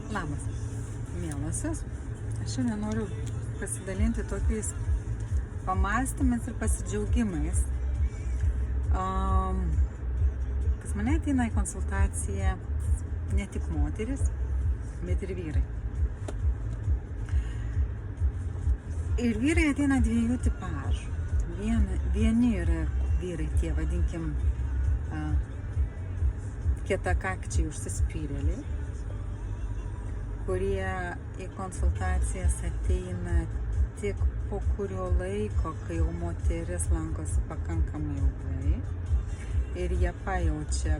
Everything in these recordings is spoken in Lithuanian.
Labas, mielosios. Aš šiandien noriu pasidalinti tokiais pamąstymais ir pasidžiaugimais. Pas mane ateina į konsultaciją ne tik moteris, bet ir vyrai. Ir vyrai ateina dviejų tipažų. Vieni yra vyrai, tie vadinkim kietakakčiai užsispyrėliai, kurie į konsultacijas ateina tik po kurio laiko, kai jau moteris lankosi pakankamai ilgai ir jie pajaučia,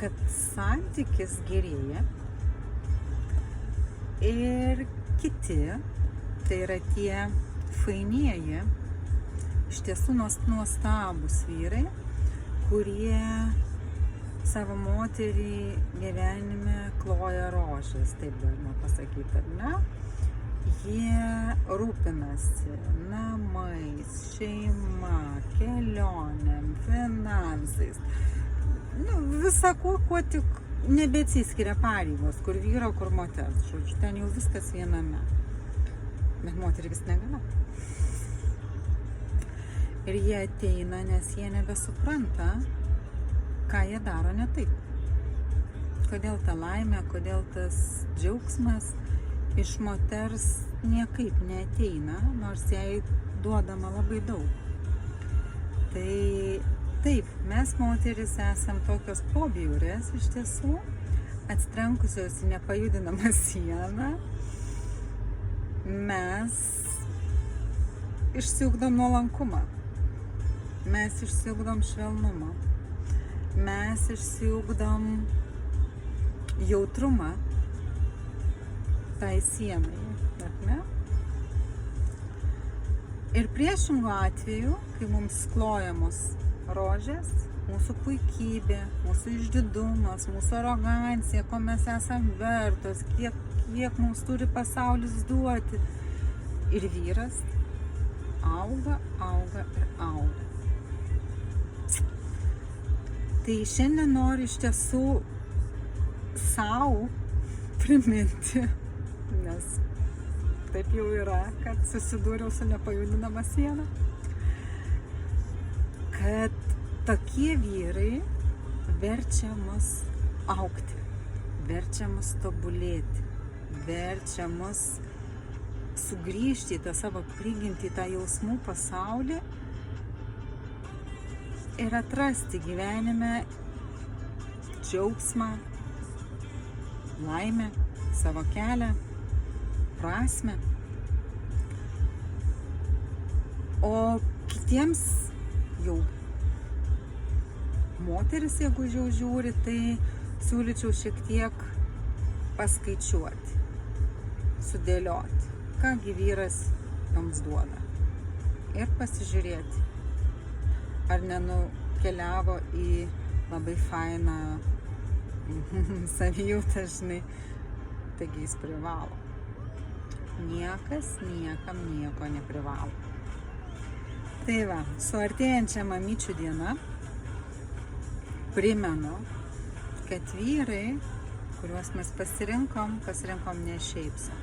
kad santykis gerėja. Ir kiti, tai yra tie fainieji, iš tiesų nuostabūs vyrai, kurie savo moterį gyvenime kloja rožės, taip galima pasakyti, ar ne? Jie rūpinasi namais, šeima, kelionėm, finansais, visa kuo tik nebeatsiskiria pareigos, kur vyro, kur moters, žodžiu, ten jau viskas viename, bet moterį vis negana. Ir jie ateina, nes jie nebesupranta, ką jie daro ne taip. Kodėl ta laimė, kodėl tas džiaugsmas iš moters niekaip neateina, nors jai duodama labai daug. Tai taip, mes moteris esam tokios pobjaurės iš tiesų, atstrenkusios į nepajudinamą sieną. Mes išsiugdom nuolankumą, mes išsiugdom švelnumą, mes išsiugdom jautrumą tai sienai, ar ne? Ir priešingu atveju, kai mums klojamos rožės, mūsų puikybė, mūsų išdidumas, mūsų arogancija, ko mes esam vertos, kiek mums turi pasaulis duoti. Ir vyras auga ir auga. Tai šiandien noriu iš tiesų savo priminti, nes taip jau yra, kad susidūriau su nepajudinama siena, kad tokie vyrai verčia mus augti, verčia mus tobulėti, verčia mus sugrįžti į tą savo prigimtį, tą jausmų pasaulį ir atrasti gyvenime džiaugsmą, laimę, savo kelią, prasmę. O kitiems jau moteris, jeigu jau žiūri, tai siūlyčiau šiek tiek paskaičiuoti, sudėlioti, kągi vyras jums duoda. Ir pasižiūrėti, ar nenukeliavo į labai fainą savijautą, žinai, taigi jis privalo. Niekas niekam nieko neprivalo. Tai va, su artėjančia mamyčių diena primenu, kad vyrai, kuriuos mes pasirinkom ne šiaip sau.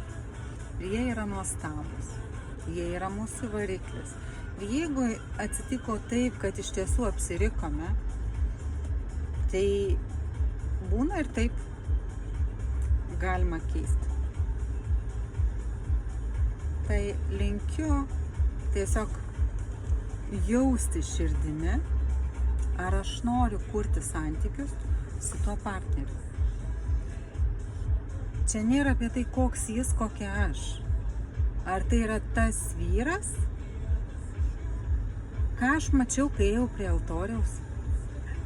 Jie yra nuostabūs, jie yra mūsų variklis. Ir jeigu atsitiko taip, kad iš tiesų apsirikome, tai būna ir taip galima keisti. Tai linkiu tiesiog jausti širdimi, ar aš noriu kurti santykius su tuo partneriu. Čia nėra apie tai, koks jis, kokia aš. Ar tai yra tas vyras, ką aš mačiau, kai ėjau prie altoriaus,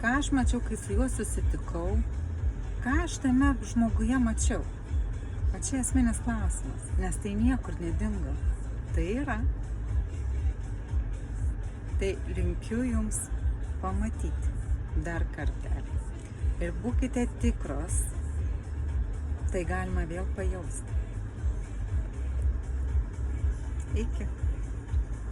ką aš mačiau, kai su juo susitikau, ką aš tame žmoguje mačiau. O čia esminis klausimas, nes tai niekur nedingo. Tai yra. Tai linkiu jums pamatyti dar kartelį. Ir būkite tikros, tai galima vėl pajausti. Iki.